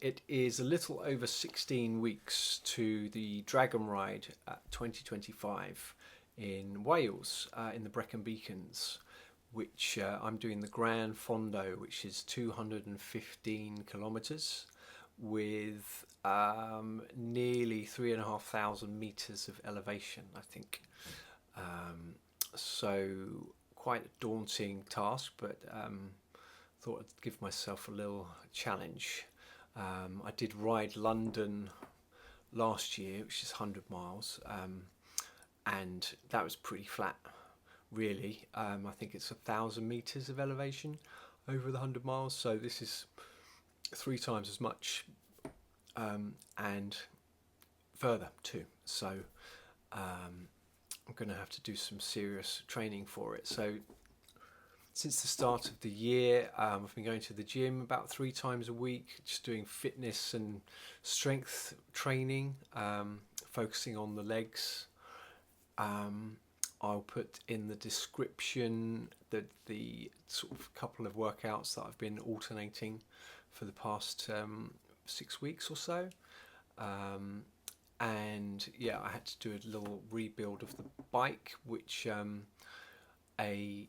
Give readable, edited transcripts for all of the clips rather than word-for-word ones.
It is a little over 16 weeks to the Dragon Ride at 2025 in Wales, in the Brecon Beacons, which I'm doing the Gran Fondo, which is 215 kilometres with nearly 3,500 metres of elevation, I think. Um, so quite a daunting task, but thought I'd give myself a little challenge. I did ride London last year, which is 100 miles, and that was pretty flat, really. I think it's 1,000 meters of elevation over the 100 miles, so this is three times as much, and further too. So I'm going to have to do some serious training for it. So since the start of the year, I've been going to the gym about three times a week, just doing fitness and strength training, focusing on the legs. I'll put in the description the sort of couple of workouts that I've been alternating for the past 6 weeks or so. And yeah, I had to do a little rebuild of the bike, which a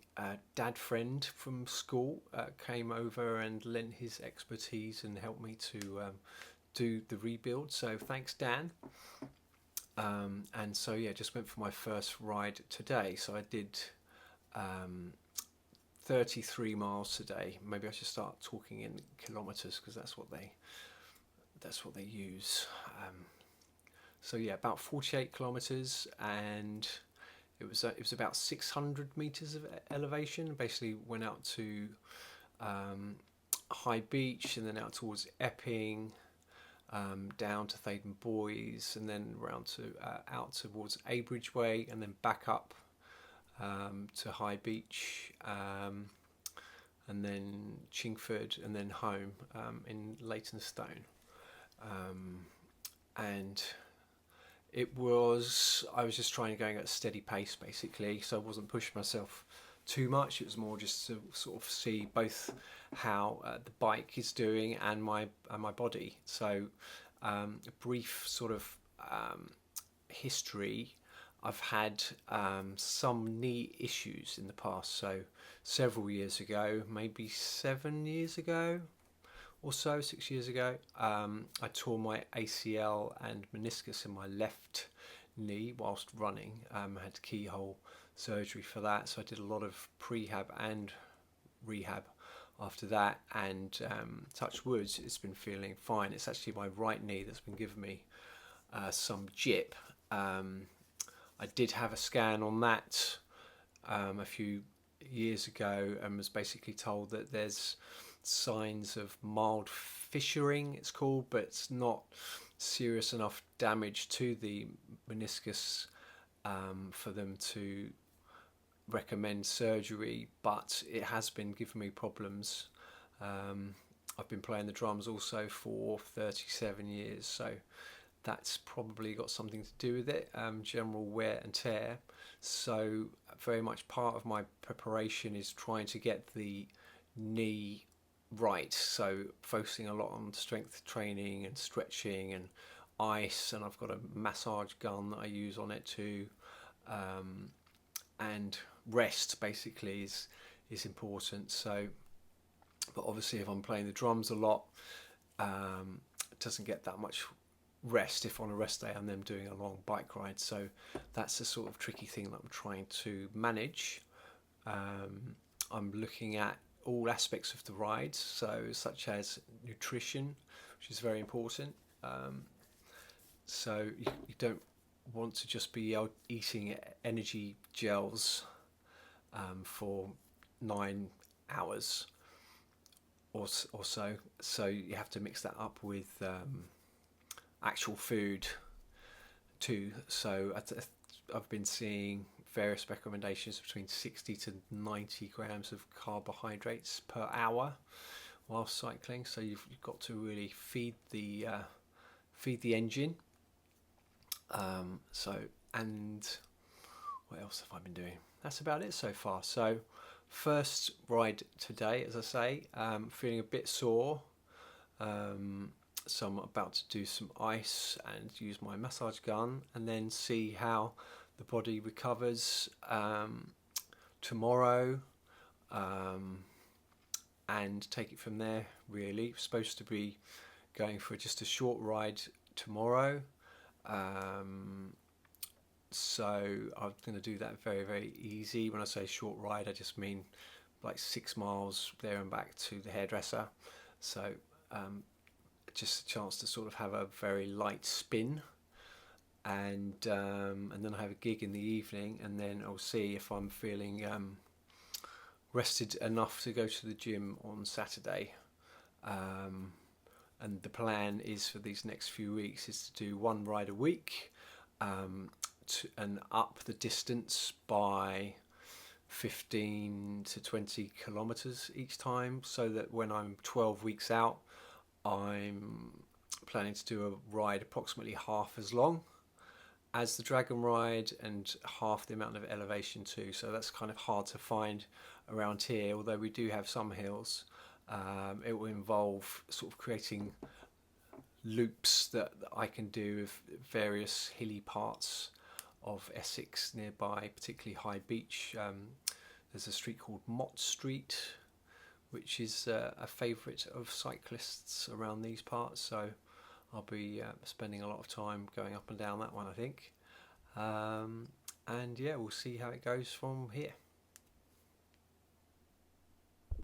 dad friend from school came over and lent his expertise and helped me to do the rebuild. So thanks, Dan. And so yeah, just went for my first ride today. So I did 33 miles today. Maybe I should start talking in kilometres because that's what they use. So yeah, about 48 kilometres, and it was about 600 meters of elevation. Basically, went out to High Beach, and then out towards Epping, down to Thaden Boys, and then round to out towards Abridge Way, and then back up to High Beach, and then Chingford, and then home in Leytonstone. And I was just trying to go at a steady pace basically, so I wasn't pushing myself too much. It was more just to sort of see both how the bike is doing and my body. So a brief sort of history. I've had some knee issues in the past. So several years ago, maybe 7 years ago or so, 6 years ago, I tore my ACL and meniscus in my left knee whilst running. I had keyhole surgery for that, so I did a lot of prehab and rehab after that, and touch wood, it's been feeling fine. It's actually my right knee that's been giving me some jip. I did have a scan on that a few years ago, and was basically told that there's signs of mild fissuring, it's called, but it's not serious enough damage to the meniscus for them to recommend surgery, but it has been giving me problems. I've been playing the drums also for 37 years, so that's probably got something to do with it, general wear and tear. So very much part of my preparation is trying to get the knee right, so focusing a lot on strength training and stretching and ice, and I've got a massage gun that I use on it too, and rest basically is important. So but obviously if I'm playing the drums a lot, it doesn't get that much rest if on a rest day I'm then doing a long bike ride. So that's a sort of tricky thing that I'm trying to manage. I'm looking at all aspects of the ride, so such as nutrition, which is very important. So you don't want to just be eating energy gels for 9 hours or so. So you have to mix that up with actual food too. So I've been seeing various recommendations between 60 to 90 grams of carbohydrates per hour while cycling. So you've got to really feed the engine. And what else have I been doing? That's about it so far. So first ride today, as I say, feeling a bit sore. So I'm about to do some ice and use my massage gun, and then see how the body recovers tomorrow, um, and take it from there. Really, supposed to be going for just a short ride tomorrow. Um, so I'm going to do that very, very easy. When I say short ride, I just mean like 6 miles there and back to the hairdresser. So just a chance to sort of have a very light spin, and then I have a gig in the evening, and then I'll see if I'm feeling rested enough to go to the gym on Saturday. Um, and the plan is for these next few weeks is to do one ride a week, and up the distance by 15 to 20 kilometers each time, so that when I'm 12 weeks out, I'm planning to do a ride approximately half as long as the dragon ride and half the amount of elevation too. So that's kind of hard to find around here, although we do have some hills. It will involve sort of creating loops that I can do with various hilly parts of Essex nearby, particularly High Beach. There's a street called Mott Street, which is a favourite of cyclists around these parts. So I'll be spending a lot of time going up and down that one, I think. And yeah, we'll see how it goes from here.